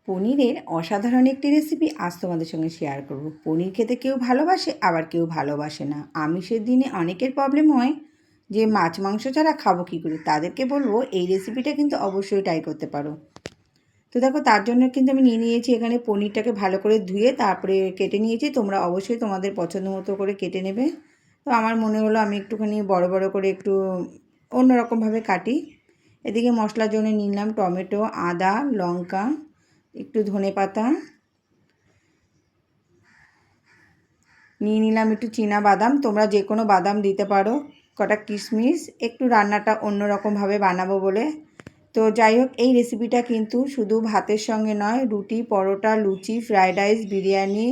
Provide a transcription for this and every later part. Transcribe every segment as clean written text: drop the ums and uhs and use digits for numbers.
পনিরের অসাধারণ একটি রেসিপি আজ তোমাদের সঙ্গে শেয়ার করব। পনির খেতে কেউ ভালোবাসে, আবার কেউ ভালোবাসে না। আমিষের দিনে অনেকের প্রবলেম হয় যে মাছ মাংস ছাড়া খাবো কী করে। তাদেরকে বলবো এই রেসিপিটা কিন্তু অবশ্যই ট্রাই করতে পারো। তো দেখো, তার জন্য কিন্তু আমি নিয়ে নিয়েছি এখানে পনিরটাকে ভালো করে ধুয়ে তারপরে কেটে নিয়েছি। তোমরা অবশ্যই তোমাদের পছন্দ মতো করে কেটে নেবে। তো আমার মনে হলো আমি একটুখানি বড় বড় করে একটু অন্যরকমভাবে কাটি। এদিকে মশলার জন্য নিলাম টমেটো, আদা, লঙ্কা, একটু ধনেপাতা, নিয়ে নিলাম একটু চীনা বাদাম। তোমরা যে কোনো বাদাম দিতে পারো, কটা কিশমিশ, একটু রান্নাটা অন্যরকমভাবে বানাবো বলে। তো যাই হোক, এই রেসিপিটা কিন্তু শুধু ভাতের সঙ্গে নয়, রুটি, পরোটা, লুচি, ফ্রায়েড রাইস, বিরিয়ানি,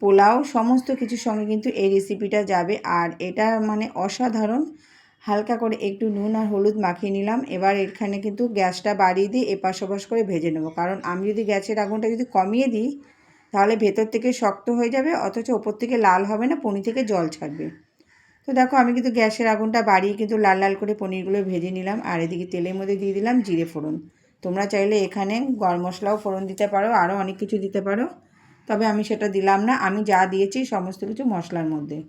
পোলাও সমস্ত কিছুর সঙ্গে কিন্তু এই রেসিপিটা যাবে। আর এটা মানে অসাধারণ। হালকা করে একটু নুন আর হলুদ মাখিয়ে নিলাম। এবার এখানে কিন্তু গ্যাসটা বাড়িয়ে দিয়ে এপাশ ওপাশ করে ভেজে নেব, কারণ আমি যদি গ্যাসের আগুনটা যদি কমিয়ে দিই তাহলে ভেতর থেকে শক্ত হয়ে যাবে, অথচ ওপর থেকে লাল হবে না, পনির থেকে জল ছাড়বে। তো দেখো, আমি কিন্তু গ্যাসের আগুনটা বাড়িয়ে কিন্তু লাল লাল করে পনিরগুলো ভেজে নিলাম। আর এদিকে তেলের মধ্যে দিয়ে দিলাম জিরে ফোড়ন। তোমরা চাইলে এখানে গরম মশলাও ফোড়ন দিতে পারো, আরও অনেক কিছু দিতে পারো, তবে আমি সেটা দিলাম না। আমি যা দিয়েছি সমস্ত কিছু মশলার মধ্যে।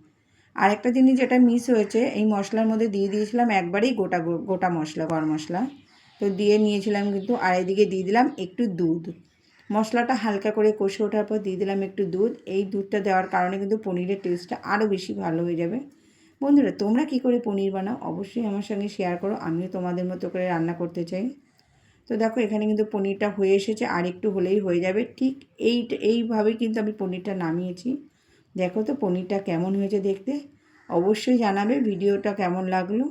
আরেকটা জিনিস যেটা মিস হয়েছে, এই মশলার মধ্যে দিয়ে দিয়েছিলাম একবারেই গোটা গোটা মশলা, গরম মশলা তো দিয়ে নিয়েছিলাম কিন্তু। আর এদিকে দিয়ে দিলাম একটু দুধ। মশলাটা হালকা করে কষে ওঠার পর দিয়ে দিলাম একটু দুধ। এই দুধটা দেওয়ার কারণে কিন্তু পনিরের টেস্টটা আরও বেশি ভালো হয়ে যাবে। বন্ধুরা, তোমরা কি করে পনির বানাও অবশ্যই আমার সঙ্গে শেয়ার করো, আমিও তোমাদের মতো করে রান্না করতে চাই। তো দেখো, এখানে কিন্তু পনিরটা হয়ে এসেছে, আর একটু হলেই হয়ে যাবে। ঠিক এইভাবেই কিন্তু আমি পনিরটা নামিয়েছি। দেখো তো পনিরটা কেমন হয়েছে দেখতে, অবশ্যই জানাবে ভিডিওটা কেমন লাগলো।